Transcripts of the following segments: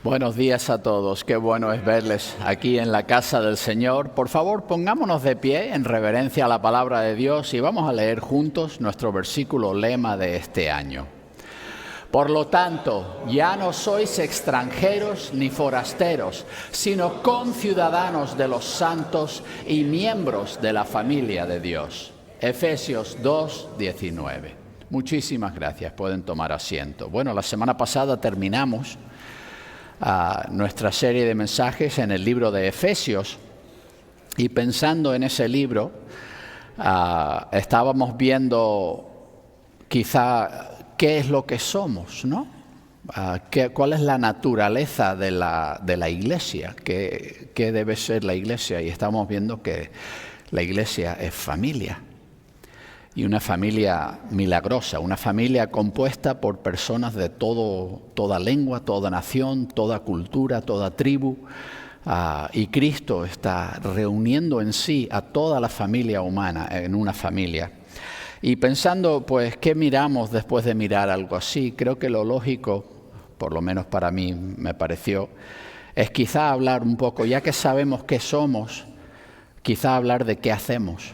Buenos días a todos, qué bueno es verles aquí en la casa del Señor. Por favor, pongámonos de pie en reverencia a la palabra de Dios y vamos a leer juntos nuestro versículo lema de este año. Por lo tanto, ya no sois extranjeros ni forasteros, sino conciudadanos de los santos y miembros de la familia de Dios. Efesios 2:19. Muchísimas gracias, pueden tomar asiento. Bueno, la semana pasada terminamos nuestra serie de mensajes en el libro de Efesios y pensando en ese libro estábamos viendo quizá qué es lo que somos, ¿no? ¿Cuál es la naturaleza de la iglesia? ¿Qué debe ser la iglesia? Y estamos viendo que la iglesia es familia. Y una familia milagrosa, una familia compuesta por personas de toda lengua, toda nación, toda cultura, toda tribu. Y Cristo está reuniendo en sí a toda la familia humana en una familia. Y pensando, pues, ¿qué miramos después de mirar algo así? Creo que lo lógico, por lo menos para mí me pareció, es quizá hablar un poco, ya que sabemos qué somos, quizá hablar de qué hacemos.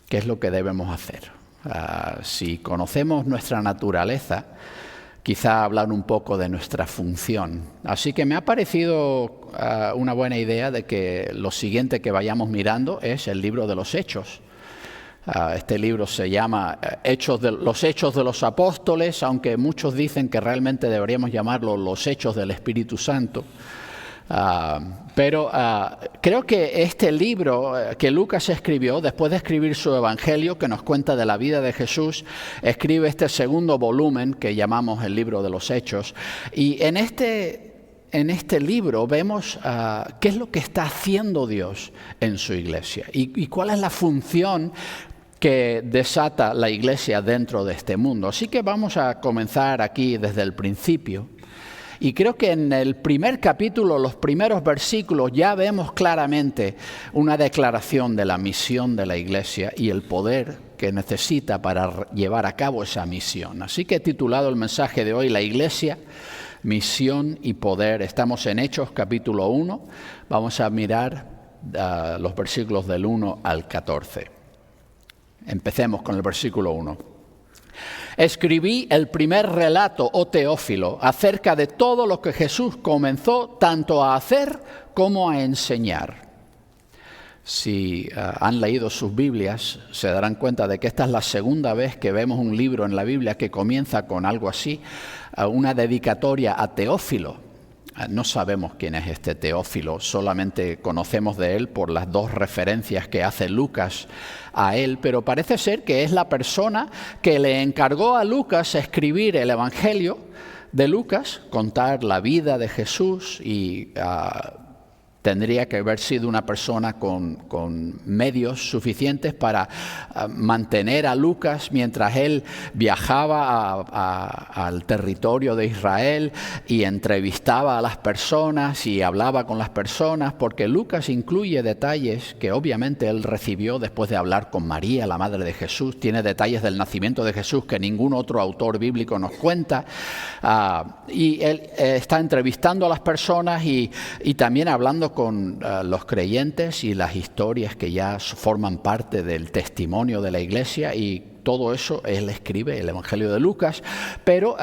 ¿Qué es lo que debemos hacer? Si conocemos nuestra naturaleza, quizá hablar un poco de nuestra función. Así que me ha parecido una buena idea de que lo siguiente que vayamos mirando es el libro de los Hechos. Este libro se llama Los Hechos de los Apóstoles, aunque muchos dicen que realmente deberíamos llamarlo los Hechos del Espíritu Santo. Pero creo que este libro que Lucas escribió, después de escribir su Evangelio, que nos cuenta de la vida de Jesús, escribe este segundo volumen que llamamos el libro de los Hechos. Y en este libro vemos qué es lo que está haciendo Dios en su iglesia y cuál es la función que desata la iglesia dentro de este mundo. Así que vamos a comenzar aquí desde el principio. Y creo que en el primer capítulo, los primeros versículos, ya vemos claramente una declaración de la misión de la iglesia y el poder que necesita para llevar a cabo esa misión. Así que he titulado el mensaje de hoy, La Iglesia, Misión y Poder. Estamos en Hechos capítulo 1. Vamos a mirar los versículos del 1 al 14. Empecemos con el versículo 1. Escribí el primer relato, oh Teófilo, acerca de todo lo que Jesús comenzó tanto a hacer como a enseñar. Si han leído sus Biblias, se darán cuenta de que esta es la segunda vez que vemos un libro en la Biblia que comienza con algo así, una dedicatoria a Teófilo. No sabemos quién es este Teófilo, solamente conocemos de él por las dos referencias que hace Lucas a él, pero parece ser que es la persona que le encargó a Lucas escribir el Evangelio de Lucas, contar la vida de Jesús y tendría que haber sido una persona con medios suficientes para mantener a Lucas mientras él viajaba al territorio de Israel y entrevistaba a las personas y hablaba con las personas, porque Lucas incluye detalles que obviamente él recibió después de hablar con María, la madre de Jesús. Tiene detalles del nacimiento de Jesús que ningún otro autor bíblico nos cuenta. Y él está entrevistando a las personas y también hablando con los creyentes y las historias que ya forman parte del testimonio de la iglesia, y todo eso él escribe el Evangelio de Lucas, pero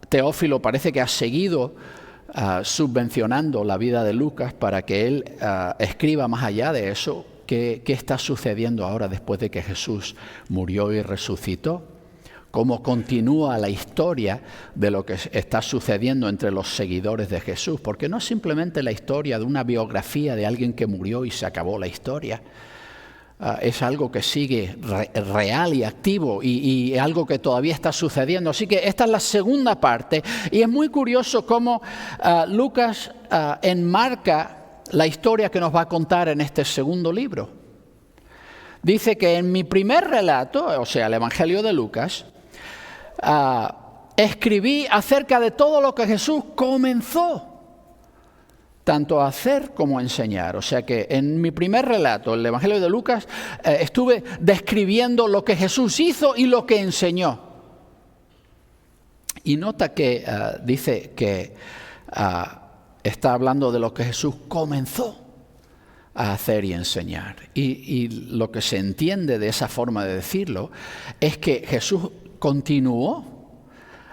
Teófilo parece que ha seguido subvencionando la vida de Lucas para que él escriba más allá de eso, qué está sucediendo ahora después de que Jesús murió y resucitó. Cómo continúa la historia de lo que está sucediendo entre los seguidores de Jesús, porque no es simplemente la historia de una biografía de alguien que murió y se acabó la historia. Es algo que sigue real y activo y algo que todavía está sucediendo. Así que esta es la segunda parte y es muy curioso cómo Lucas enmarca la historia que nos va a contar en este segundo libro. Dice que en mi primer relato, o sea, el Evangelio de Lucas, escribí acerca de todo lo que Jesús comenzó tanto a hacer como a enseñar. O sea que en mi primer relato, el Evangelio de Lucas, estuve describiendo lo que Jesús hizo y lo que enseñó. Y nota que dice que está hablando de lo que Jesús comenzó a hacer y enseñar. Y lo que se entiende de esa forma de decirlo es que Jesús continuó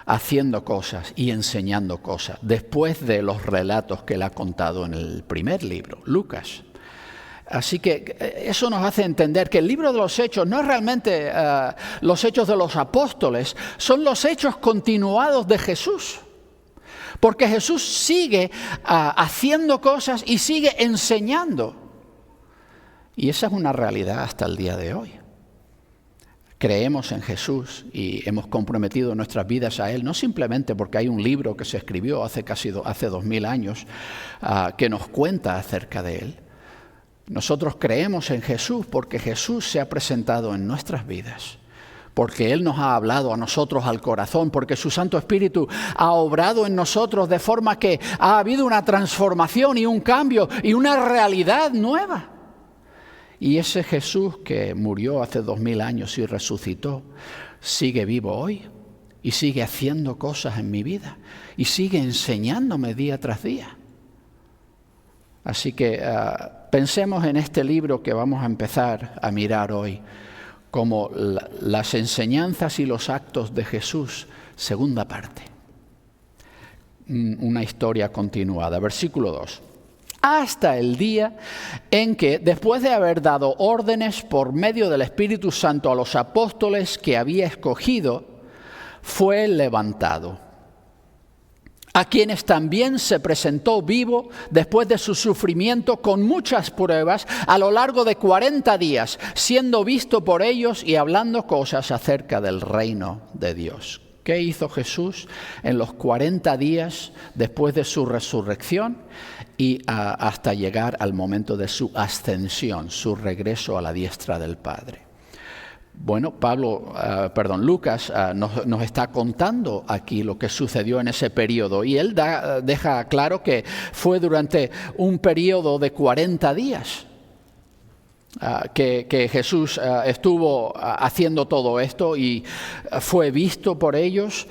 haciendo cosas y enseñando cosas después de los relatos que él ha contado en el primer libro, Lucas. Así que eso nos hace entender que el libro de los Hechos no es realmente los hechos de los apóstoles, son los hechos continuados de Jesús. Porque Jesús sigue haciendo cosas y sigue enseñando. Y esa es una realidad hasta el día de hoy. Creemos en Jesús y hemos comprometido nuestras vidas a Él, no simplemente porque hay un libro que se escribió hace 2000 años que nos cuenta acerca de Él. Nosotros creemos en Jesús porque Jesús se ha presentado en nuestras vidas, porque Él nos ha hablado a nosotros al corazón, porque su Santo Espíritu ha obrado en nosotros de forma que ha habido una transformación y un cambio y una realidad nueva. Y ese Jesús que murió hace 2000 años y resucitó, sigue vivo hoy y sigue haciendo cosas en mi vida y sigue enseñándome día tras día. Así que pensemos en este libro que vamos a empezar a mirar hoy como las enseñanzas y los actos de Jesús, segunda parte. Una historia continuada. Versículo 2. Hasta el día en que, después de haber dado órdenes por medio del Espíritu Santo a los apóstoles que había escogido, fue levantado, a quienes también se presentó vivo después de su sufrimiento con muchas pruebas a lo largo de 40 días, siendo visto por ellos y hablando cosas acerca del reino de Dios. ¿Qué hizo Jesús en los 40 días después de su resurrección y hasta llegar al momento de su ascensión, su regreso a la diestra del Padre? Bueno, Lucas nos está contando aquí lo que sucedió en ese periodo y él deja claro que fue durante un periodo de 40 días. Que Jesús estuvo haciendo todo esto y fue visto por ellos.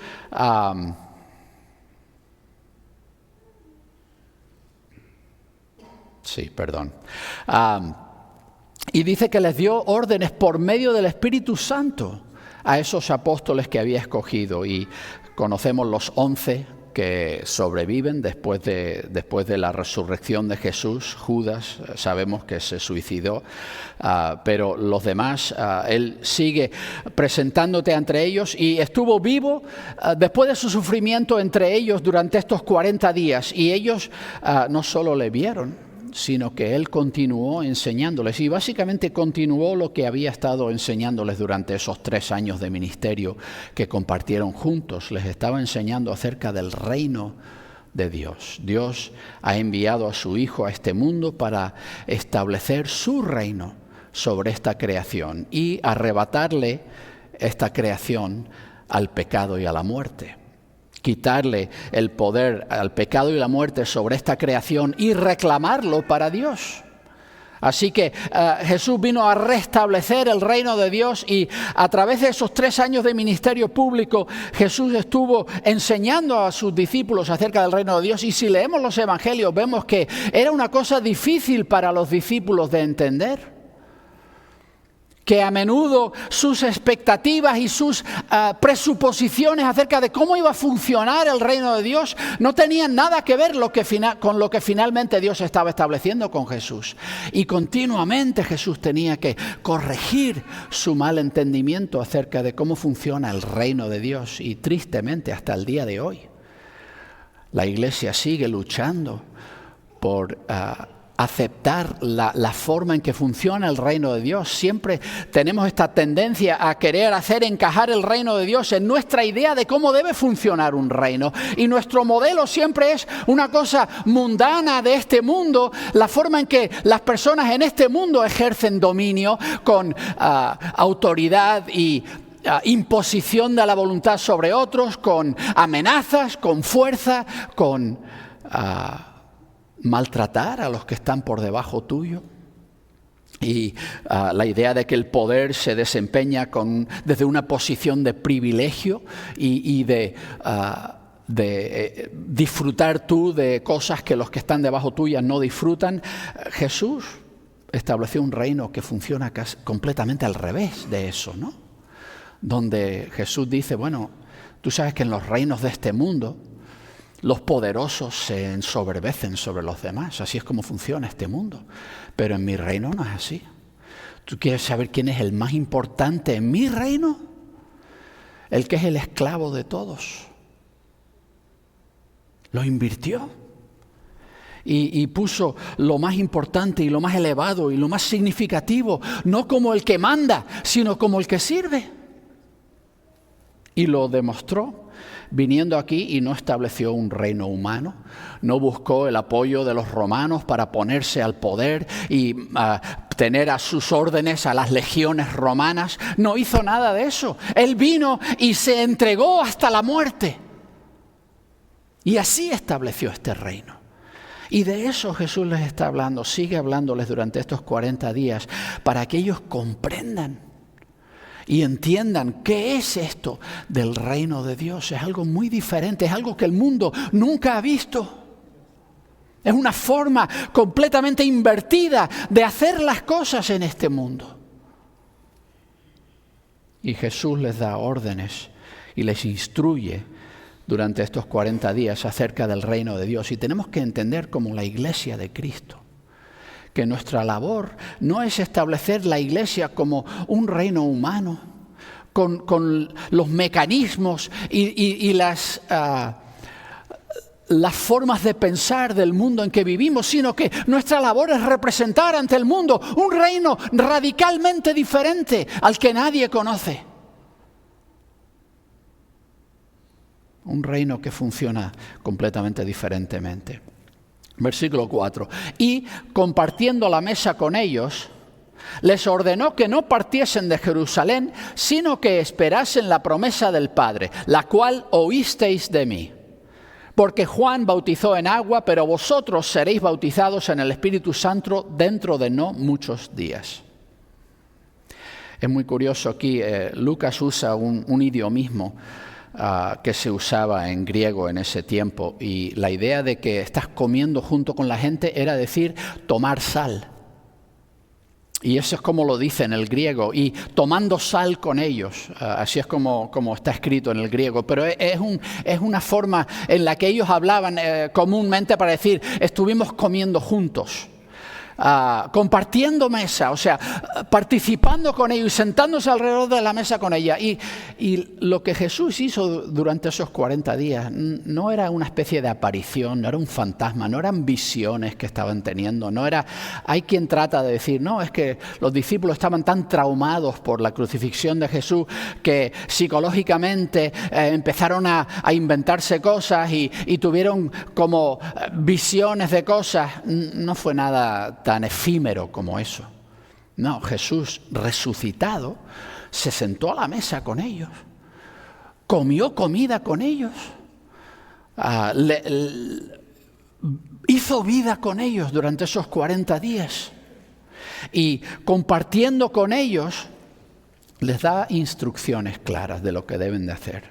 Y dice que les dio órdenes por medio del Espíritu Santo a esos apóstoles que había escogido. Y conocemos los 11 que sobreviven después de la resurrección de Jesús. Judas, sabemos que se suicidó, pero los demás, Él sigue presentándote entre ellos y estuvo vivo después de su sufrimiento entre ellos durante estos 40 días. Y ellos no solo le vieron, sino que Él continuó enseñándoles y básicamente continuó lo que había estado enseñándoles durante esos 3 años de ministerio que compartieron juntos. Les estaba enseñando acerca del reino de Dios. Dios ha enviado a su Hijo a este mundo para establecer su reino sobre esta creación y arrebatarle esta creación al pecado y a la muerte. Quitarle el poder al pecado y la muerte sobre esta creación y reclamarlo para Dios. Así que Jesús vino a restablecer el reino de Dios y a través de esos 3 años de ministerio público Jesús estuvo enseñando a sus discípulos acerca del reino de Dios. Y si leemos los evangelios vemos que era una cosa difícil para los discípulos de entender. Que a menudo sus expectativas y sus presuposiciones acerca de cómo iba a funcionar el reino de Dios no tenían nada que ver con lo que finalmente Dios estaba estableciendo con Jesús. Y continuamente Jesús tenía que corregir su mal entendimiento acerca de cómo funciona el reino de Dios. Y tristemente hasta el día de hoy la Iglesia sigue luchando por aceptar la forma en que funciona el reino de Dios. Siempre tenemos esta tendencia a querer hacer encajar el reino de Dios en nuestra idea de cómo debe funcionar un reino. Y nuestro modelo siempre es una cosa mundana de este mundo, la forma en que las personas en este mundo ejercen dominio con autoridad y imposición de la voluntad sobre otros, con amenazas, con fuerza, con maltratar a los que están por debajo tuyo. Y la idea de que el poder se desempeña desde una posición de privilegio y de disfrutar tú de cosas que los que están debajo tuya no disfrutan. Jesús estableció un reino que funciona completamente al revés de eso, ¿no? Donde Jesús dice, bueno, tú sabes que en los reinos de este mundo los poderosos se ensoberbecen sobre los demás. Así es como funciona este mundo. Pero en mi reino no es así. ¿Tú quieres saber quién es el más importante en mi reino? El que es el esclavo de todos. Lo invirtió. Y puso lo más importante y lo más elevado y lo más significativo, no como el que manda, sino como el que sirve. Y lo demostró viniendo aquí, y no estableció un reino humano, no buscó el apoyo de los romanos para ponerse al poder y tener a sus órdenes a las legiones romanas. No hizo nada de eso. Él vino y se entregó hasta la muerte. Y así estableció este reino. Y de eso Jesús les está hablando, sigue hablándoles durante estos 40 días, para que ellos comprendan y entiendan qué es esto del reino de Dios. Es algo muy diferente, es algo que el mundo nunca ha visto. Es una forma completamente invertida de hacer las cosas en este mundo. Y Jesús les da órdenes y les instruye durante estos 40 días acerca del reino de Dios. Y tenemos que entender como la iglesia de Cristo, que nuestra labor no es establecer la iglesia como un reino humano, con los mecanismos y las formas de pensar del mundo en que vivimos, sino que nuestra labor es representar ante el mundo un reino radicalmente diferente al que nadie conoce. Un reino que funciona completamente diferentemente. Versículo 4. Y compartiendo la mesa con ellos, les ordenó que no partiesen de Jerusalén, sino que esperasen la promesa del Padre, la cual oísteis de mí. Porque Juan bautizó en agua, pero vosotros seréis bautizados en el Espíritu Santo dentro de no muchos días. Es muy curioso aquí, Lucas usa un idiomismo que se usaba en griego en ese tiempo, y la idea de que estás comiendo junto con la gente era decir tomar sal. Y eso es como lo dice en el griego, y tomando sal con ellos, así es como está escrito en el griego, pero es una forma en la que ellos hablaban comúnmente para decir estuvimos comiendo juntos. Compartiendo mesa, o sea, participando con ellos y sentándose alrededor de la mesa con ella. Y lo que Jesús hizo durante esos 40 días no era una especie de aparición, no era un fantasma, no eran visiones que estaban teniendo, no era... Hay quien trata de decir, no, es que los discípulos estaban tan traumados por la crucifixión de Jesús que psicológicamente empezaron a inventarse cosas y tuvieron como visiones de cosas. No fue nada tan efímero como eso. No, Jesús resucitado se sentó a la mesa con ellos, comió comida con ellos, hizo vida con ellos durante esos 40 días y compartiendo con ellos les da instrucciones claras de lo que deben de hacer.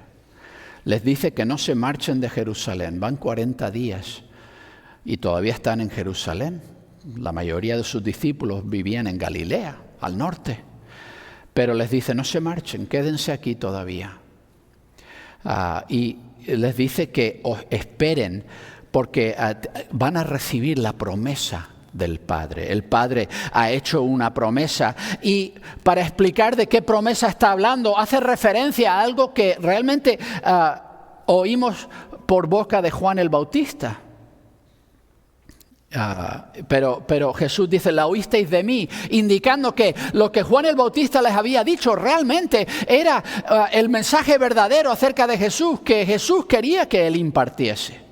Les dice que no se marchen de Jerusalén, van 40 días y todavía están en Jerusalén. La mayoría de sus discípulos vivían en Galilea, al norte. Pero les dice, no se marchen, quédense aquí todavía. Y les dice que os esperen porque van a recibir la promesa del Padre. El Padre ha hecho una promesa y para explicar de qué promesa está hablando, hace referencia a algo que realmente oímos por boca de Juan el Bautista. Pero Jesús dice, la oísteis de mí, indicando que lo que Juan el Bautista les había dicho realmente era el mensaje verdadero acerca de Jesús, que Jesús quería que él impartiese.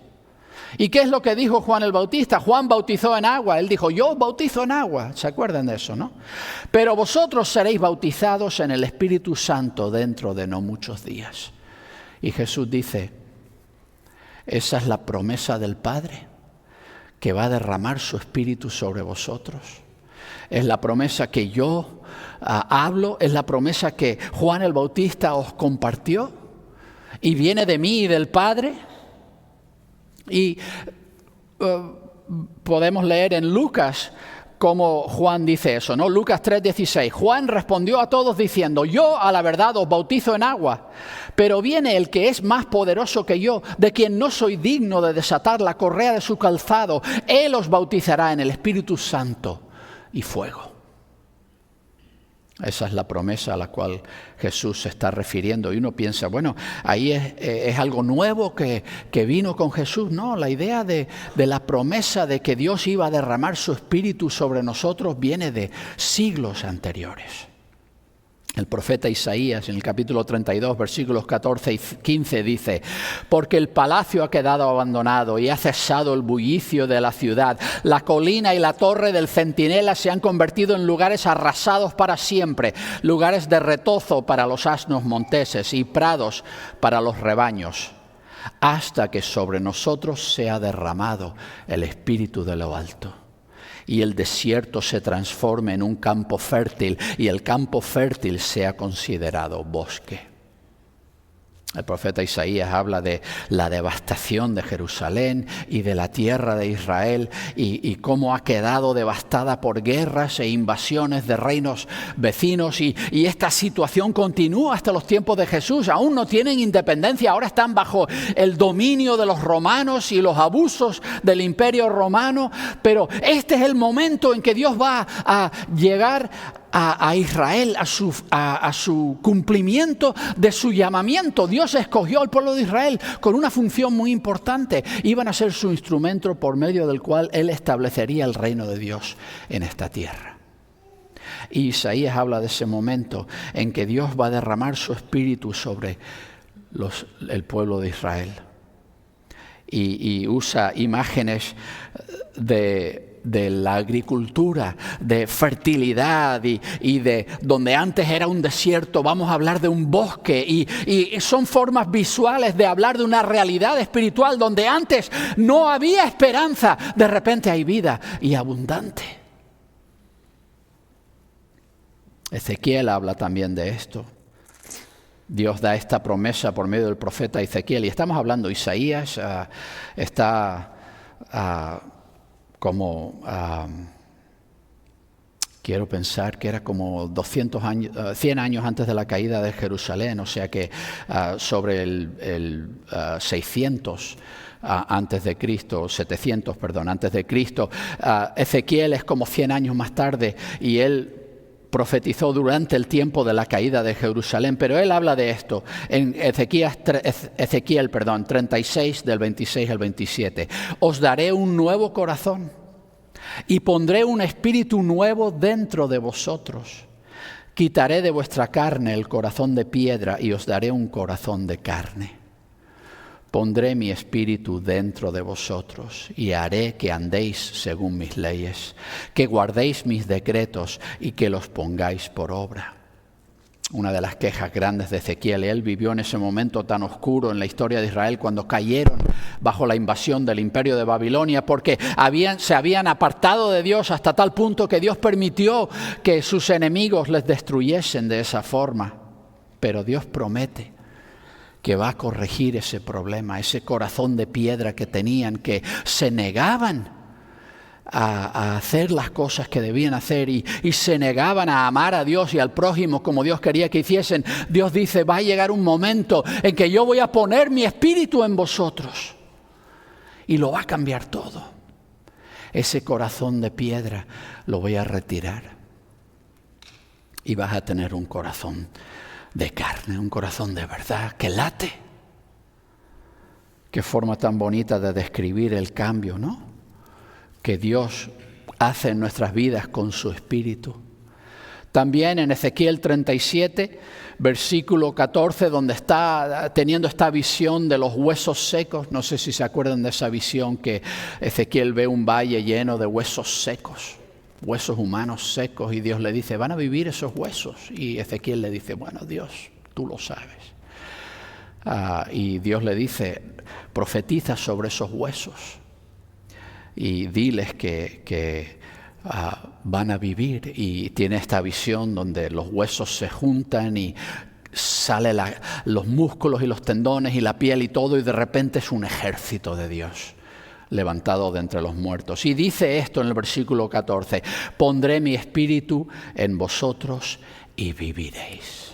¿Y qué es lo que dijo Juan el Bautista? Juan bautizó en agua, él dijo, yo bautizo en agua, ¿se acuerdan de eso, no? Pero vosotros seréis bautizados en el Espíritu Santo dentro de no muchos días. Y Jesús dice, esa es la promesa del Padre, que va a derramar su Espíritu sobre vosotros. Es la promesa que yo hablo, es la promesa que Juan el Bautista os compartió y viene de mí y del Padre. Y podemos leer en Lucas cómo Juan dice eso, ¿no? Lucas 3:16. Juan respondió a todos diciendo: yo a la verdad os bautizo en agua, pero viene el que es más poderoso que yo, de quien no soy digno de desatar la correa de su calzado. Él os bautizará en el Espíritu Santo y fuego. Esa es la promesa a la cual Jesús se está refiriendo. Y uno piensa, bueno, ahí es algo nuevo que vino con Jesús. No, la idea de la promesa de que Dios iba a derramar su Espíritu sobre nosotros viene de siglos anteriores. El profeta Isaías en el capítulo 32, versículos 14 y 15 dice: porque el palacio ha quedado abandonado y ha cesado el bullicio de la ciudad. La colina y la torre del centinela se han convertido en lugares arrasados para siempre, lugares de retozo para los asnos monteses y prados para los rebaños, hasta que sobre nosotros sea derramado el Espíritu de lo alto. Y el desierto se transforme en un campo fértil y el campo fértil sea considerado bosque. El profeta Isaías habla de la devastación de Jerusalén y de la tierra de Israel y cómo ha quedado devastada por guerras e invasiones de reinos vecinos y esta situación continúa hasta los tiempos de Jesús. Aún no tienen independencia, ahora están bajo el dominio de los romanos y los abusos del imperio romano, pero este es el momento en que Dios va a llegar a Israel, a su cumplimiento de su llamamiento. Dios escogió al pueblo de Israel con una función muy importante. Iban a ser su instrumento por medio del cual Él establecería el reino de Dios en esta tierra. Y Isaías habla de ese momento en que Dios va a derramar su espíritu sobre el pueblo de Israel. Y usa imágenes de la agricultura, de fertilidad y de donde antes era un desierto, vamos a hablar de un bosque y son formas visuales de hablar de una realidad espiritual donde antes no había esperanza, de repente hay vida y abundante. Ezequiel habla también de esto. Dios da esta promesa por medio del profeta Ezequiel y estamos hablando, Isaías está quiero pensar que era como 100 años antes de la caída de Jerusalén, o sea que sobre el 600 antes de Cristo, 700, perdón, antes de Cristo. Ezequiel es como 100 años más tarde y él profetizó durante el tiempo de la caída de Jerusalén, pero él habla de esto en Ezequiel 36 del 26 al 27. Os daré un nuevo corazón y pondré un espíritu nuevo dentro de vosotros. Quitaré de vuestra carne el corazón de piedra y os daré un corazón de carne. Pondré mi espíritu dentro de vosotros y haré que andéis según mis leyes, que guardéis mis decretos y que los pongáis por obra. Una de las quejas grandes de Ezequiel, él vivió en ese momento tan oscuro en la historia de Israel cuando cayeron bajo la invasión del imperio de Babilonia porque se habían apartado de Dios hasta tal punto que Dios permitió que sus enemigos les destruyesen de esa forma. Pero Dios promete que va a corregir ese problema, ese corazón de piedra que tenían, que se negaban a hacer las cosas que debían hacer y se negaban a amar a Dios y al prójimo como Dios quería que hiciesen. Dios dice, va a llegar un momento en que yo voy a poner mi espíritu en vosotros y lo va a cambiar todo. Ese corazón de piedra lo voy a retirar y vas a tener un corazón de carne, un corazón de verdad que late. Qué forma tan bonita de describir el cambio, ¿no? Que Dios hace en nuestras vidas con su Espíritu. También en Ezequiel 37, versículo 14, donde está teniendo esta visión de los huesos secos. No sé si se acuerdan de esa visión que Ezequiel ve un valle lleno de huesos secos, huesos humanos secos, y Dios le dice, ¿van a vivir esos huesos? Y Ezequiel le dice, bueno, Dios, tú lo sabes. Y Dios le dice, profetiza sobre esos huesos y diles que van a vivir. Y tiene esta visión donde los huesos se juntan y sale los músculos y los tendones y la piel y todo, y de repente es un ejército de Dios levantado de entre los muertos. Y dice esto en el versículo 14, pondré mi espíritu en vosotros y viviréis.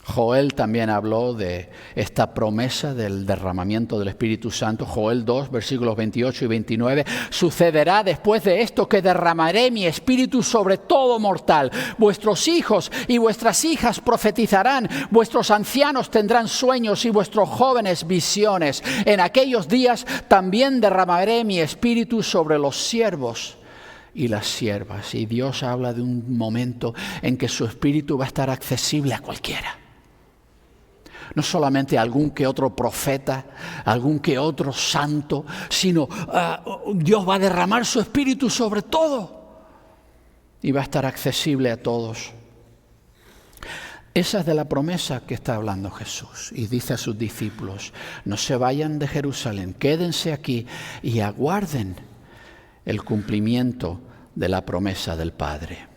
Joel también habló de esta promesa del derramamiento del Espíritu Santo. Joel 2, versículos 28 y 29. Sucederá después de esto que derramaré mi espíritu sobre todo mortal. Vuestros hijos y vuestras hijas profetizarán. Vuestros ancianos tendrán sueños y vuestros jóvenes visiones. En aquellos días también derramaré mi espíritu sobre los siervos y las siervas. Y Dios habla de un momento en que su espíritu va a estar accesible a cualquiera. No solamente a algún que otro profeta, algún que otro santo, sino Dios va a derramar su espíritu sobre todo y va a estar accesible a todos. Esa es de la promesa que está hablando Jesús y dice a sus discípulos, no se vayan de Jerusalén, quédense aquí y aguarden el cumplimiento de la promesa del Padre.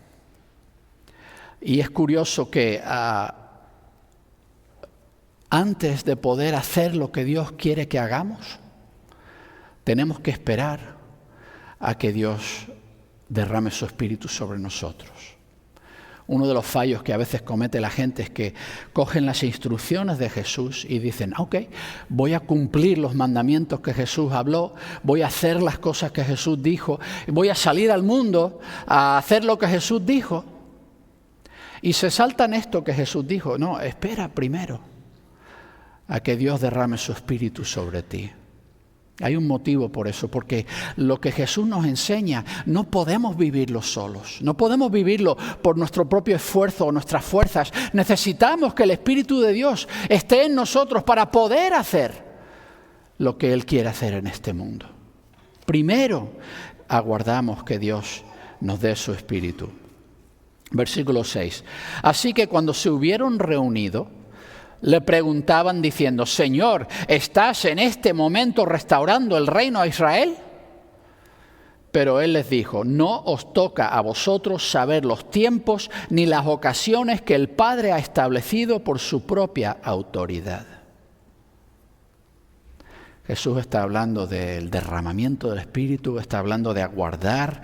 Y es curioso que antes de poder hacer lo que Dios quiere que hagamos, tenemos que esperar a que Dios derrame su espíritu sobre nosotros. Uno de los fallos que a veces comete la gente es que cogen las instrucciones de Jesús y dicen, ok, voy a cumplir los mandamientos que Jesús habló, voy a hacer las cosas que Jesús dijo, voy a salir al mundo a hacer lo que Jesús dijo. Y se saltan esto que Jesús dijo. No, espera primero a que Dios derrame su espíritu sobre ti. Hay un motivo por eso, porque lo que Jesús nos enseña no podemos vivirlo solos, no podemos vivirlo por nuestro propio esfuerzo o nuestras fuerzas. Necesitamos que el Espíritu de Dios esté en nosotros para poder hacer lo que Él quiere hacer en este mundo. Primero, aguardamos que Dios nos dé su Espíritu. Versículo 6. Así que cuando se hubieron reunido, le preguntaban diciendo, Señor, ¿estás en este momento restaurando el reino a Israel? Pero Él les dijo, no os toca a vosotros saber los tiempos ni las ocasiones que el Padre ha establecido por su propia autoridad. Jesús está hablando del derramamiento del Espíritu, está hablando de aguardar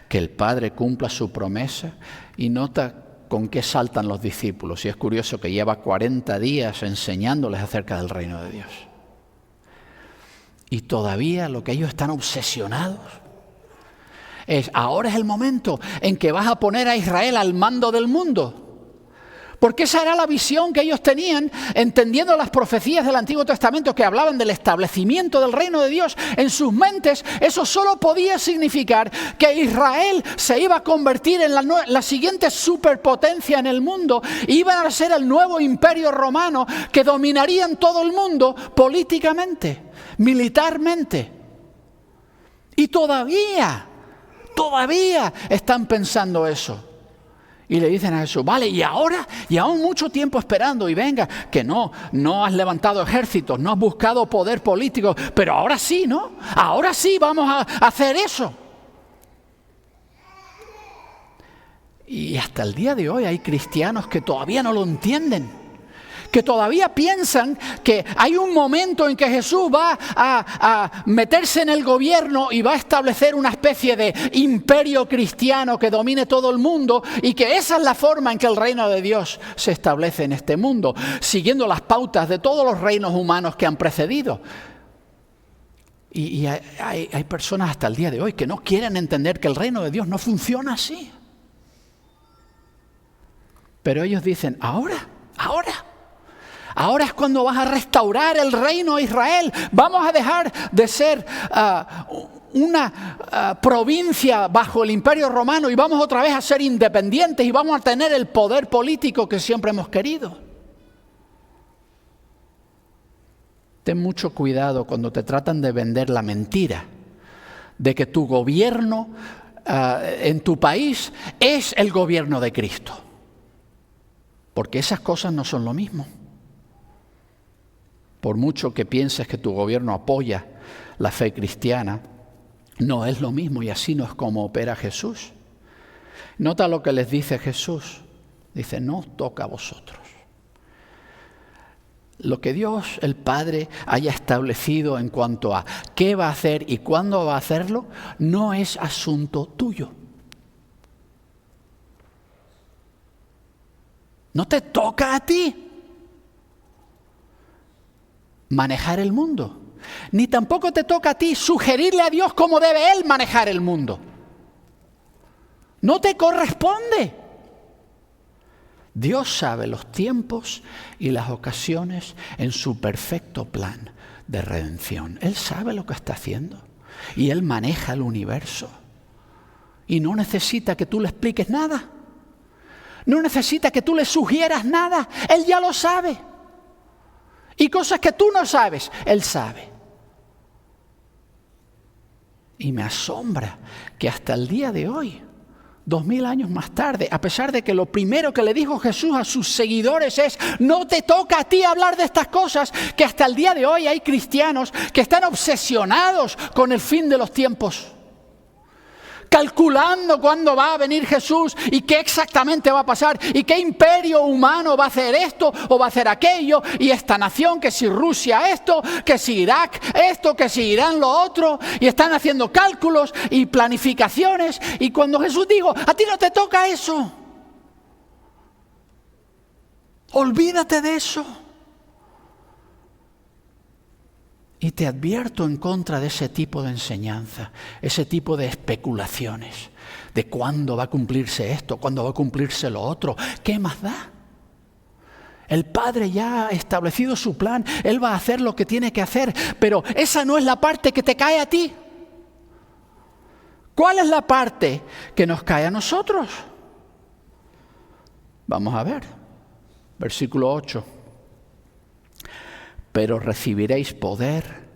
que el Padre cumpla su promesa y nota con qué saltan los discípulos. Y es curioso que lleva 40 días enseñándoles acerca del reino de Dios. Y todavía lo que ellos están obsesionados es, ahora es el momento en que vas a poner a Israel al mando del mundo. Porque esa era la visión que ellos tenían, entendiendo las profecías del Antiguo Testamento que hablaban del establecimiento del reino de Dios. En sus mentes, eso solo podía significar que Israel se iba a convertir en la siguiente superpotencia en el mundo. Iban a ser el nuevo imperio romano que dominarían todo el mundo políticamente, militarmente. Y todavía están pensando eso. Y le dicen a Jesús, vale, y ahora, y aún mucho tiempo esperando, y venga, que no has levantado ejércitos, no has buscado poder político, pero ahora sí, ¿no? Ahora sí vamos a hacer eso. Y hasta el día de hoy hay cristianos que todavía no lo entienden, que todavía piensan que hay un momento en que Jesús va a meterse en el gobierno y va a establecer una especie de imperio cristiano que domine todo el mundo y que esa es la forma en que el reino de Dios se establece en este mundo, siguiendo las pautas de todos los reinos humanos que han precedido. Y hay personas hasta el día de hoy que no quieren entender que el reino de Dios no funciona así. Pero ellos dicen, ahora es cuando vas a restaurar el reino a Israel. Vamos a dejar de ser una provincia bajo el imperio romano y vamos otra vez a ser independientes y vamos a tener el poder político que siempre hemos querido. Ten mucho cuidado cuando te tratan de vender la mentira de que tu gobierno en tu país es el gobierno de Cristo. Porque esas cosas no son lo mismo. Por mucho que pienses que tu gobierno apoya la fe cristiana, no es lo mismo y así no es como opera Jesús. Nota lo que les dice Jesús. Dice, no os toca a vosotros. Lo que Dios, el Padre, haya establecido en cuanto a qué va a hacer y cuándo va a hacerlo, no es asunto tuyo. No te toca a ti manejar el mundo. Ni tampoco te toca a ti sugerirle a Dios cómo debe Él manejar el mundo. No te corresponde. Dios sabe los tiempos y las ocasiones en su perfecto plan de redención. Él sabe lo que está haciendo y Él maneja el universo. Y no necesita que tú le expliques nada. No necesita que tú le sugieras nada. Él ya lo sabe. Y cosas que tú no sabes, Él sabe. Y me asombra que hasta el día de hoy, 2000 años más tarde, a pesar de que lo primero que le dijo Jesús a sus seguidores es: no te toca a ti hablar de estas cosas, que hasta el día de hoy hay cristianos que están obsesionados con el fin de los tiempos, calculando cuándo va a venir Jesús y qué exactamente va a pasar y qué imperio humano va a hacer esto o va a hacer aquello, y esta nación, que si Rusia esto, que si Irak esto, que si Irán lo otro, y están haciendo cálculos y planificaciones. Y cuando Jesús dijo: a ti no te toca eso, olvídate de eso. Y te advierto en contra de ese tipo de enseñanza, ese tipo de especulaciones, de cuándo va a cumplirse esto, cuándo va a cumplirse lo otro. ¿Qué más da? El Padre ya ha establecido su plan, Él va a hacer lo que tiene que hacer, pero esa no es la parte que te cae a ti. ¿Cuál es la parte que nos cae a nosotros? Vamos a ver, versículo 8. Pero recibiréis poder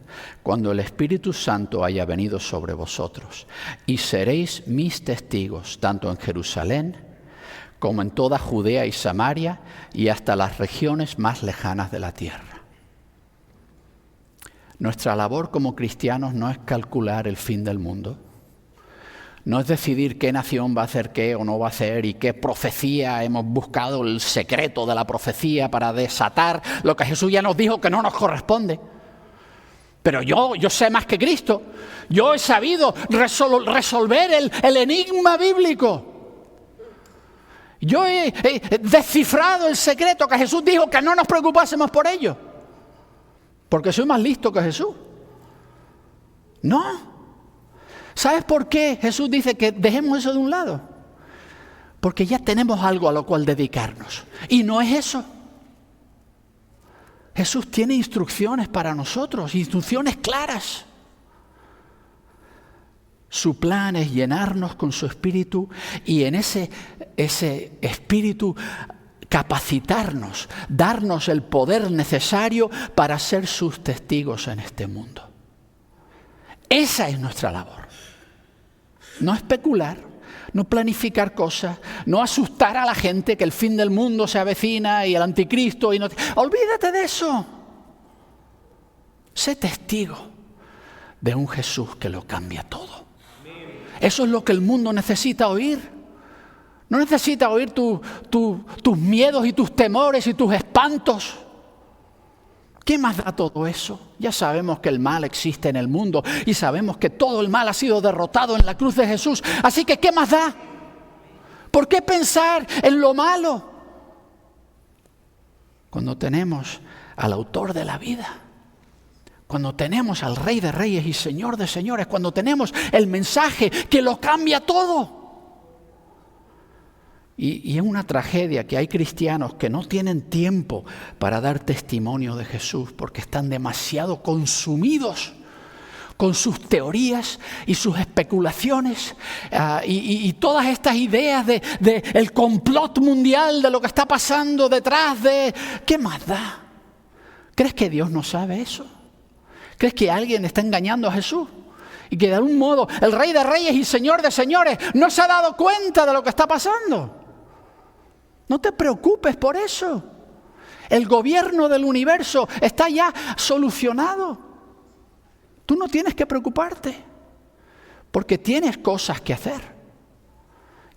cuando el Espíritu Santo haya venido sobre vosotros, y seréis mis testigos, tanto en Jerusalén como en toda Judea y Samaria, y hasta las regiones más lejanas de la tierra. Nuestra labor como cristianos no es calcular el fin del mundo. No es decidir qué nación va a hacer qué o no va a hacer y qué profecía hemos buscado, el secreto de la profecía para desatar lo que Jesús ya nos dijo que no nos corresponde. Pero yo sé más que Cristo. Yo he sabido resolver el enigma bíblico. Yo he descifrado el secreto que Jesús dijo que no nos preocupásemos por ello. Porque soy más listo que Jesús. No. ¿Sabes por qué Jesús dice que dejemos eso de un lado? Porque ya tenemos algo a lo cual dedicarnos. Y no es eso. Jesús tiene instrucciones para nosotros, instrucciones claras. Su plan es llenarnos con su Espíritu y en ese Espíritu capacitarnos, darnos el poder necesario para ser sus testigos en este mundo. Esa es nuestra labor. No especular, no planificar cosas, no asustar a la gente que el fin del mundo se avecina y el anticristo. Olvídate de eso. Sé testigo de un Jesús que lo cambia todo. Eso es lo que el mundo necesita oír. No necesita oír tus miedos y tus temores y tus espantos. ¿Qué más da todo eso? Ya sabemos que el mal existe en el mundo y sabemos que todo el mal ha sido derrotado en la cruz de Jesús. Así que, ¿qué más da? ¿Por qué pensar en lo malo cuando tenemos al autor de la vida? Cuando tenemos al Rey de Reyes y Señor de Señores, cuando tenemos el mensaje que lo cambia todo. Y es una tragedia que hay cristianos que no tienen tiempo para dar testimonio de Jesús porque están demasiado consumidos con sus teorías y sus especulaciones y todas estas ideas de el complot mundial, de lo que está pasando detrás de... ¿Qué más da? ¿Crees que Dios no sabe eso? ¿Crees que alguien está engañando a Jesús? Y que de algún modo el Rey de Reyes y Señor de Señores no se ha dado cuenta de lo que está pasando. No te preocupes por eso. El gobierno del universo está ya solucionado. Tú no tienes que preocuparte, porque tienes cosas que hacer.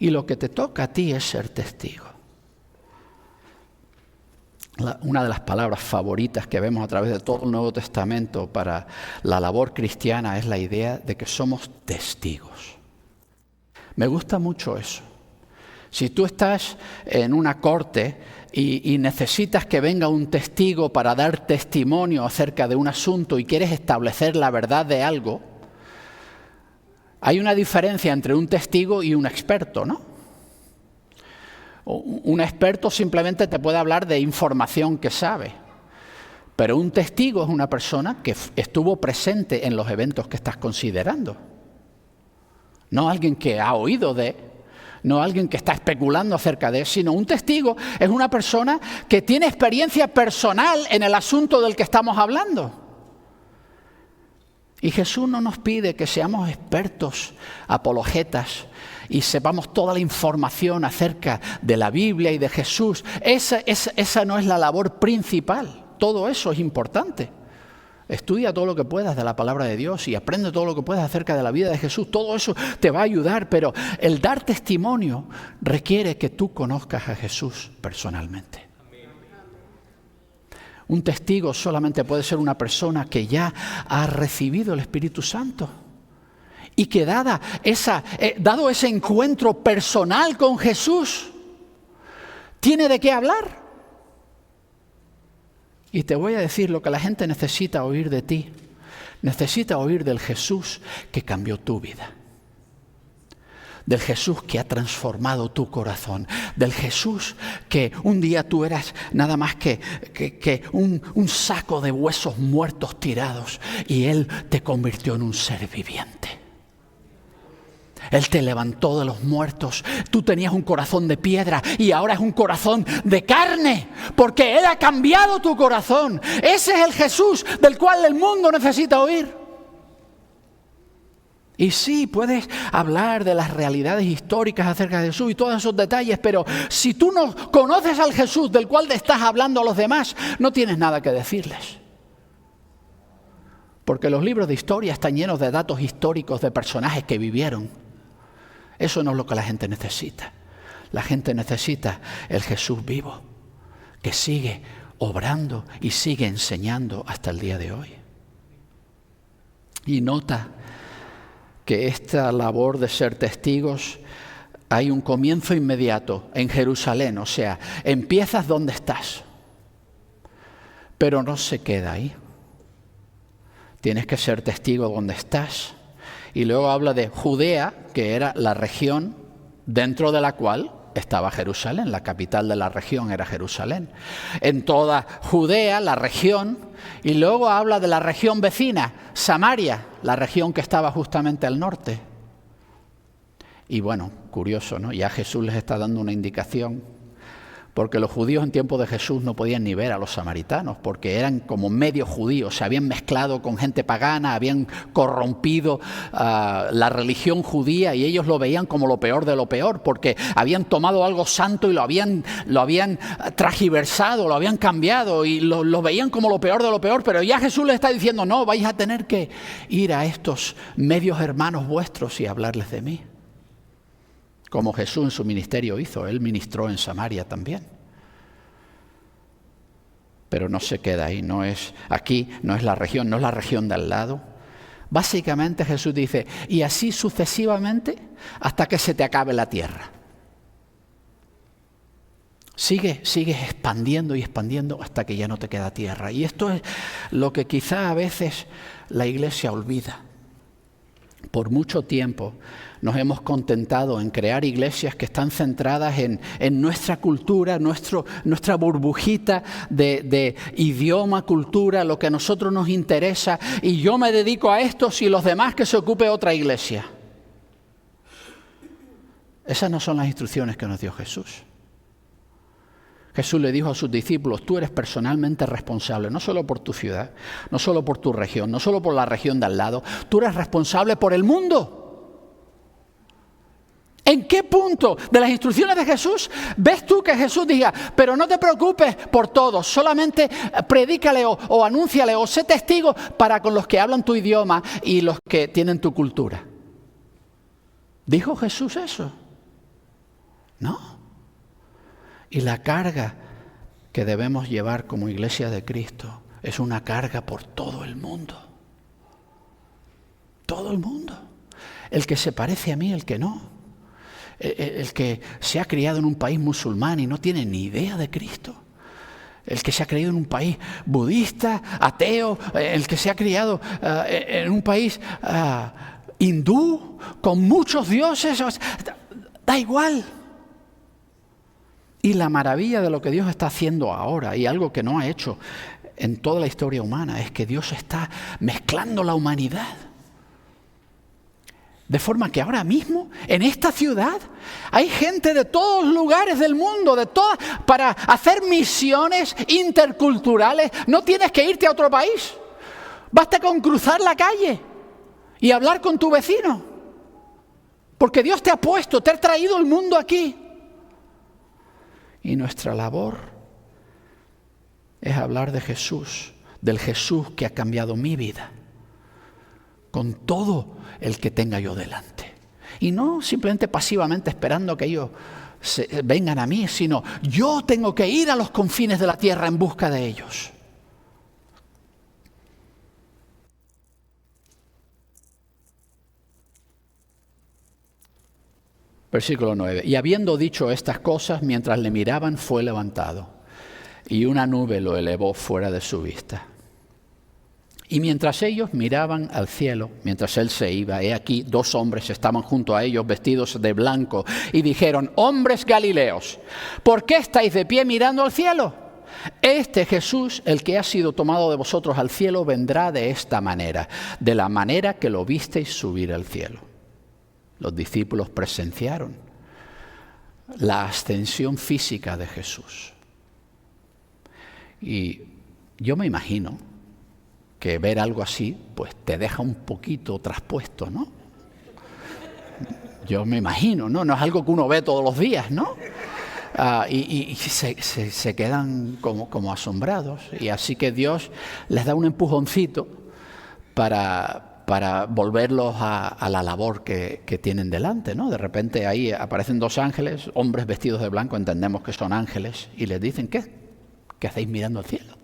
Y lo que te toca a ti es ser testigo. una de las palabras favoritas que vemos a través de todo el Nuevo Testamento para la labor cristiana es la idea de que somos testigos. Me gusta mucho eso. Si tú estás en una corte y necesitas que venga un testigo para dar testimonio acerca de un asunto y quieres establecer la verdad de algo, hay una diferencia entre un testigo y un experto, ¿no? Un experto simplemente te puede hablar de información que sabe, pero un testigo es una persona que estuvo presente en los eventos que estás considerando. No alguien que ha oído de, no alguien que está especulando acerca de, sino un testigo es una persona que tiene experiencia personal en el asunto del que estamos hablando. Y Jesús no nos pide que seamos expertos, apologetas, y sepamos toda la información acerca de la Biblia y de Jesús. Esa no es la labor principal. Todo eso es importante. Estudia todo lo que puedas de la palabra de Dios y aprende todo lo que puedas acerca de la vida de Jesús. Todo eso te va a ayudar, pero el dar testimonio requiere que tú conozcas a Jesús personalmente. Un testigo solamente puede ser una persona que ya ha recibido el Espíritu Santo y que dado ese encuentro personal con Jesús, tiene de qué hablar. Y te voy a decir lo que la gente necesita oír de ti. Necesita oír del Jesús que cambió tu vida. Del Jesús que ha transformado tu corazón. Del Jesús que un día tú eras nada más que un saco de huesos muertos tirados y Él te convirtió en un ser viviente. Él te levantó de los muertos. Tú tenías un corazón de piedra y ahora es un corazón de carne, porque Él ha cambiado tu corazón. Ese es el Jesús del cual el mundo necesita oír. Y sí, puedes hablar de las realidades históricas acerca de Jesús y todos esos detalles, pero si tú no conoces al Jesús del cual te estás hablando a los demás, no tienes nada que decirles. Porque los libros de historia están llenos de datos históricos de personajes que vivieron. Eso no es lo que la gente necesita. La gente necesita el Jesús vivo, que sigue obrando y sigue enseñando hasta el día de hoy. Y nota que esta labor de ser testigos, hay un comienzo inmediato en Jerusalén. O sea, empiezas donde estás, pero no se queda ahí. Tienes que ser testigo donde estás. Y luego habla de Judea, que era la región dentro de la cual estaba Jerusalén. La capital de la región era Jerusalén. En toda Judea, la región, y luego habla de la región vecina, Samaria, la región que estaba justamente al norte. Y bueno, curioso, ¿no? Ya Jesús les está dando una indicación. Porque los judíos en tiempo de Jesús no podían ni ver a los samaritanos, porque eran como medio judíos, se habían mezclado con gente pagana, habían corrompido la religión judía y ellos lo veían como lo peor de lo peor, porque habían tomado algo santo y lo habían tragiversado, lo habían cambiado y lo veían como lo peor de lo peor, pero ya Jesús les está diciendo, no, vais a tener que ir a estos medios hermanos vuestros y hablarles de mí. Como Jesús en su ministerio hizo, Él ministró en Samaria también. Pero no se queda ahí, no es la región de al lado. Básicamente Jesús dice, y así sucesivamente hasta que se te acabe la tierra. Sigues expandiendo y expandiendo hasta que ya no te queda tierra. Y esto es lo que quizá a veces la iglesia olvida. Por mucho tiempo nos hemos contentado en crear iglesias que están centradas en nuestra cultura, nuestra burbujita de idioma, cultura, lo que a nosotros nos interesa, y yo me dedico a esto y los demás que se ocupe otra iglesia. Esas no son las instrucciones que nos dio Jesús. Jesús le dijo a sus discípulos, tú eres personalmente responsable, no solo por tu ciudad, no solo por tu región, no solo por la región de al lado, tú eres responsable por el mundo. ¿En qué punto de las instrucciones de Jesús ves tú que Jesús diga, pero no te preocupes por todos, solamente predícale o anúnciale o sé testigo para con los que hablan tu idioma y los que tienen tu cultura? ¿Dijo Jesús eso? No. Y la carga que debemos llevar como iglesia de Cristo es una carga por todo el mundo. Todo el mundo. El que se parece a mí, el que no. El que se ha criado en un país musulmán y no tiene ni idea de Cristo. El que se ha criado en un país budista, ateo. El que se ha criado en un país hindú, con muchos dioses. Da igual. Y la maravilla de lo que Dios está haciendo ahora, y algo que no ha hecho en toda la historia humana, es que Dios está mezclando la humanidad. De forma que ahora mismo, en esta ciudad, hay gente de todos los lugares del mundo, para hacer misiones interculturales. No tienes que irte a otro país. Basta con cruzar la calle y hablar con tu vecino. Porque Dios te ha traído el mundo aquí. Y nuestra labor es hablar de Jesús, del Jesús que ha cambiado mi vida, con todo el que tenga yo delante. Y no simplemente pasivamente esperando que ellos vengan a mí, sino yo tengo que ir a los confines de la tierra en busca de ellos. Versículo 9. Y habiendo dicho estas cosas, mientras le miraban, fue levantado, y una nube lo elevó fuera de su vista. Y mientras ellos miraban al cielo, mientras él se iba, he aquí 2 hombres estaban junto a ellos vestidos de blanco y dijeron: hombres galileos, ¿por qué estáis de pie mirando al cielo? Este Jesús, el que ha sido tomado de vosotros al cielo, vendrá de esta manera, de la manera que lo visteis subir al cielo. Los discípulos presenciaron la ascensión física de Jesús. Y yo me imagino que ver algo así, pues te deja un poquito traspuesto, ¿no? Yo me imagino, ¿no? No es algo que uno ve todos los días, ¿no? Y se quedan como asombrados. Y así que Dios les da un empujoncito para volverlos a la labor que tienen delante, ¿no? De repente ahí aparecen 2 ángeles, hombres vestidos de blanco, entendemos que son ángeles, y les dicen: ¿qué hacéis mirando al cielo?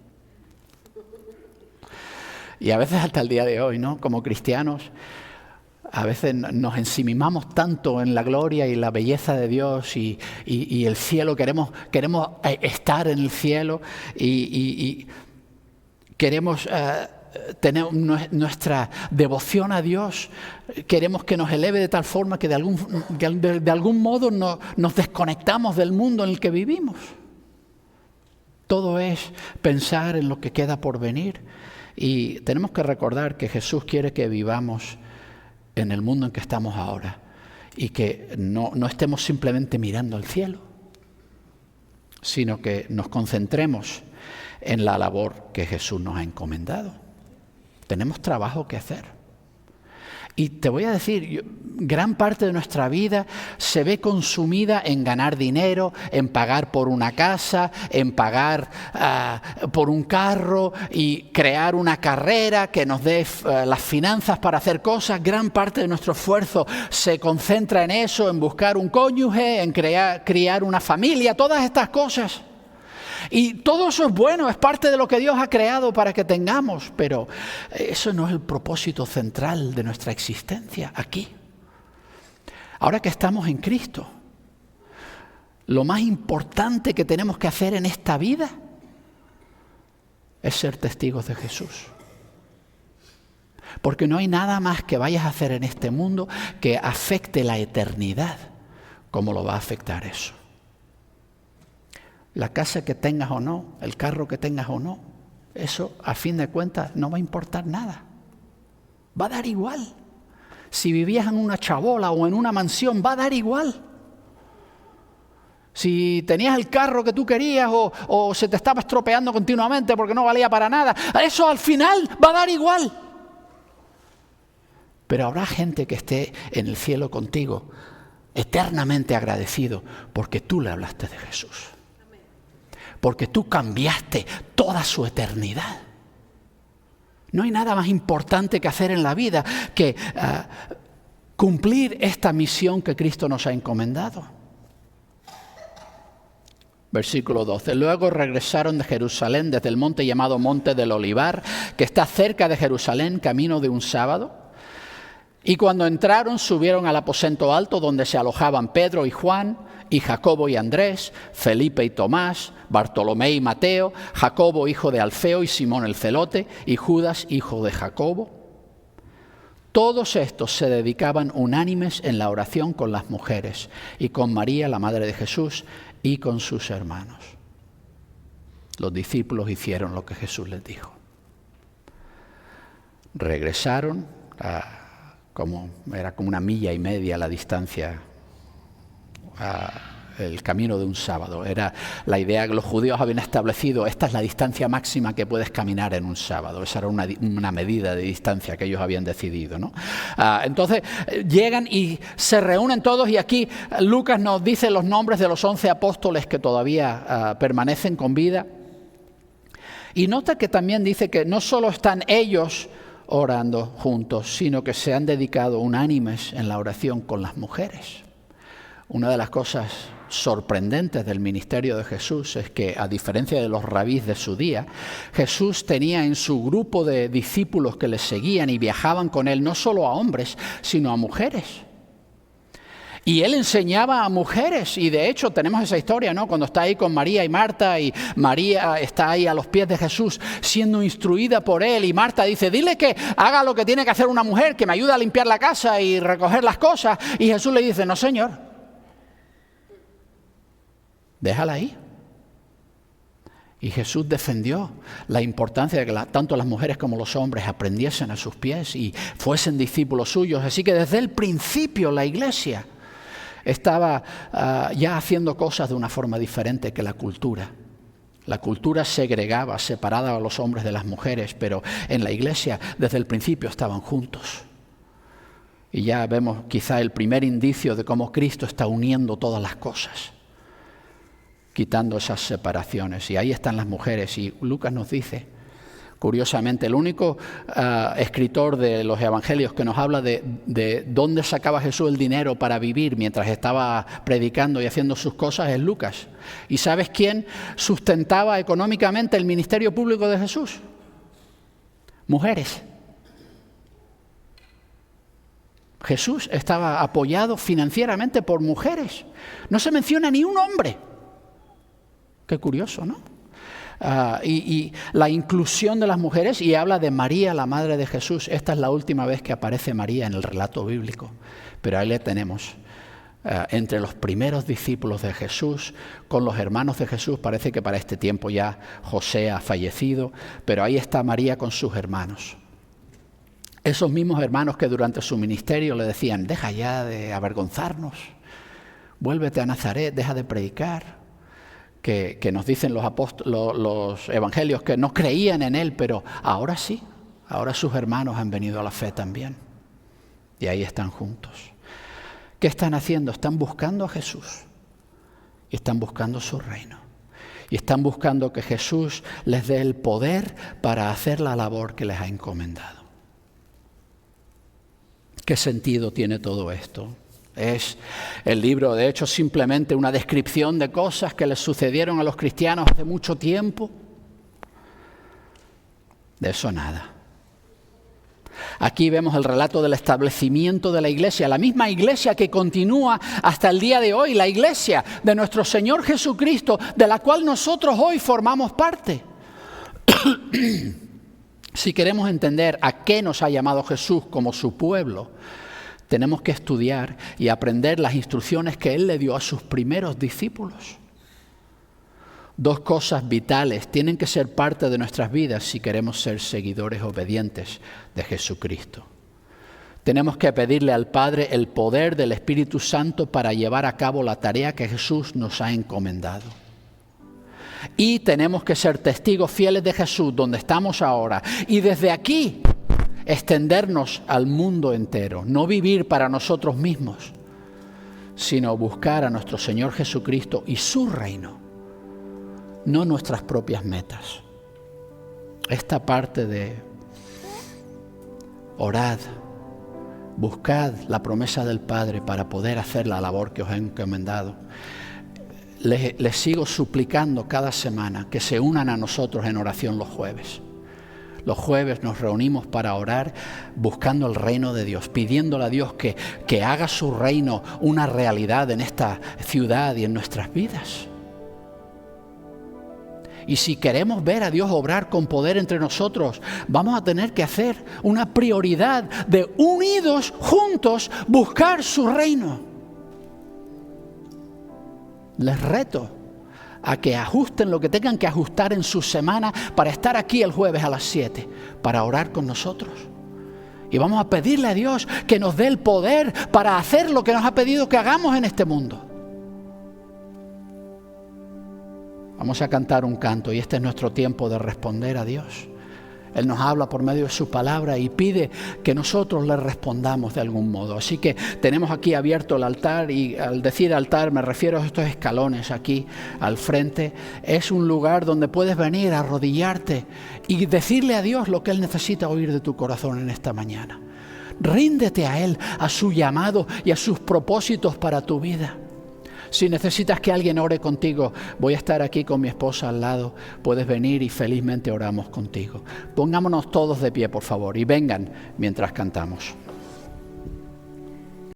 Y a veces hasta el día de hoy, ¿no? Como cristianos, a veces nos ensimismamos tanto en la gloria y la belleza de Dios y el cielo, queremos estar en el cielo y queremos tener nuestra devoción a Dios, queremos que nos eleve de tal forma que de algún modo nos desconectamos del mundo en el que vivimos. Todo es pensar en lo que queda por venir. Y tenemos que recordar que Jesús quiere que vivamos en el mundo en que estamos ahora y que no estemos simplemente mirando al cielo, sino que nos concentremos en la labor que Jesús nos ha encomendado. Tenemos trabajo que hacer. Y te voy a decir, gran parte de nuestra vida se ve consumida en ganar dinero, en pagar por una casa, en pagar por un carro y crear una carrera que nos dé las finanzas para hacer cosas. Gran parte de nuestro esfuerzo se concentra en eso, en buscar un cónyuge, en criar una familia, todas estas cosas. Y todo eso es bueno, es parte de lo que Dios ha creado para que tengamos, pero eso no es el propósito central de nuestra existencia aquí. Ahora que estamos en Cristo, lo más importante que tenemos que hacer en esta vida es ser testigos de Jesús. Porque no hay nada más que vayas a hacer en este mundo que afecte la eternidad como lo va a afectar eso. La casa que tengas o no, el carro que tengas o no, eso a fin de cuentas no va a importar nada. Va a dar igual. Si vivías en una chabola o en una mansión, va a dar igual. Si tenías el carro que tú querías o se te estaba estropeando continuamente porque no valía para nada, eso al final va a dar igual. Pero habrá gente que esté en el cielo contigo, eternamente agradecido, porque tú le hablaste de Jesús. Porque tú cambiaste toda su eternidad. No hay nada más importante que hacer en la vida que cumplir esta misión que Cristo nos ha encomendado. Versículo 12. Luego regresaron de Jerusalén desde el monte llamado Monte del Olivar, que está cerca de Jerusalén, camino de un sábado. Y cuando entraron, subieron al aposento alto donde se alojaban Pedro y Juan, y Jacobo y Andrés, Felipe y Tomás, Bartolomé y Mateo, Jacobo hijo de Alfeo y Simón el celote, y Judas hijo de Jacobo. Todos estos se dedicaban unánimes en la oración con las mujeres y con María, la madre de Jesús, y con sus hermanos. Los discípulos hicieron lo que Jesús les dijo. Regresaron era como 1,5 millas la distancia, el camino de un sábado. Era la idea que los judíos habían establecido: esta es la distancia máxima que puedes caminar en un sábado. Esa era una medida de distancia que ellos habían decidido, ¿no? Entonces llegan y se reúnen todos, y aquí Lucas nos dice los nombres de los 11 apóstoles que todavía permanecen con vida. Y nota que también dice que no solo están ellos orando juntos, sino que se han dedicado unánimes en la oración con las mujeres. Una de las cosas sorprendentes del ministerio de Jesús es que, a diferencia de los rabís de su día, Jesús tenía en su grupo de discípulos que le seguían y viajaban con él no solo a hombres, sino a mujeres. Y él enseñaba a mujeres, y de hecho tenemos esa historia, ¿no? Cuando está ahí con María y Marta, y María está ahí a los pies de Jesús siendo instruida por él, y Marta dice: dile que haga lo que tiene que hacer una mujer, que me ayude a limpiar la casa y recoger las cosas. Y Jesús le dice: no, señor, déjala ahí. Y Jesús defendió la importancia de que tanto las mujeres como los hombres aprendiesen a sus pies y fuesen discípulos suyos. Así que desde el principio la iglesia estaba ya haciendo cosas de una forma diferente que la cultura. La cultura segregaba, separaba a los hombres de las mujeres, pero en la iglesia desde el principio estaban juntos. Y ya vemos quizá el primer indicio de cómo Cristo está uniendo todas las cosas, quitando esas separaciones. Y ahí están las mujeres. Y Lucas nos dice, curiosamente, el único escritor de los evangelios que nos habla de dónde sacaba Jesús el dinero para vivir mientras estaba predicando y haciendo sus cosas es Lucas. ¿Y sabes quién sustentaba económicamente el ministerio público de Jesús? Mujeres. Jesús estaba apoyado financieramente por mujeres. No se menciona ni un hombre. Qué curioso, ¿no? Y la inclusión de las mujeres, y habla de María, la madre de Jesús. Esta es la última vez que aparece María en el relato bíblico, pero ahí le tenemos entre los primeros discípulos de Jesús, con los hermanos de Jesús. Parece que para este tiempo ya José ha fallecido, pero ahí está María con sus hermanos. Esos mismos hermanos que durante su ministerio le decían: deja ya de avergonzarnos, vuélvete a Nazaret, deja de predicar. Que nos dicen los evangelios que no creían en él, pero ahora sí, ahora sus hermanos han venido a la fe también. Y ahí están juntos. ¿Qué están haciendo? Están buscando a Jesús. Y están buscando su reino. Y están buscando que Jesús les dé el poder para hacer la labor que les ha encomendado. ¿Qué sentido tiene todo esto? Es el libro, de hecho, simplemente una descripción de cosas que les sucedieron a los cristianos hace mucho tiempo. De eso nada. Aquí vemos el relato del establecimiento de la iglesia, la misma iglesia que continúa hasta el día de hoy, la iglesia de nuestro Señor Jesucristo, de la cual nosotros hoy formamos parte. Si queremos entender a qué nos ha llamado Jesús como su pueblo, tenemos que estudiar y aprender las instrucciones que Él le dio a sus primeros discípulos. Dos cosas vitales tienen que ser parte de nuestras vidas si queremos ser seguidores obedientes de Jesucristo. Tenemos que pedirle al Padre el poder del Espíritu Santo para llevar a cabo la tarea que Jesús nos ha encomendado. Y tenemos que ser testigos fieles de Jesús donde estamos ahora. Y desde aquí extendernos al mundo entero, no vivir para nosotros mismos, sino buscar a nuestro Señor Jesucristo y su reino, no nuestras propias metas. Esta parte de orad, buscad la promesa del Padre para poder hacer la labor que os he encomendado. les sigo suplicando cada semana que se unan a nosotros en oración los jueves. Los jueves nos reunimos para orar buscando el reino de Dios, pidiéndole a Dios que haga su reino una realidad en esta ciudad y en nuestras vidas. Y si queremos ver a Dios obrar con poder entre nosotros, vamos a tener que hacer una prioridad de unidos, juntos, buscar su reino. Les reto a que ajusten lo que tengan que ajustar en su semana para estar aquí el jueves a las 7, para orar con nosotros. Y vamos a pedirle a Dios que nos dé el poder para hacer lo que nos ha pedido que hagamos en este mundo. Vamos a cantar un canto y este es nuestro tiempo de responder a Dios. Él nos habla por medio de su palabra y pide que nosotros le respondamos de algún modo. Así que tenemos aquí abierto el altar, y al decir altar me refiero a estos escalones aquí al frente. Es un lugar donde puedes venir a arrodillarte y decirle a Dios lo que Él necesita oír de tu corazón en esta mañana. Ríndete a Él, a su llamado y a sus propósitos para tu vida. Si necesitas que alguien ore contigo, voy a estar aquí con mi esposa al lado. Puedes venir y felizmente oramos contigo. Pongámonos todos de pie, por favor, y vengan mientras cantamos.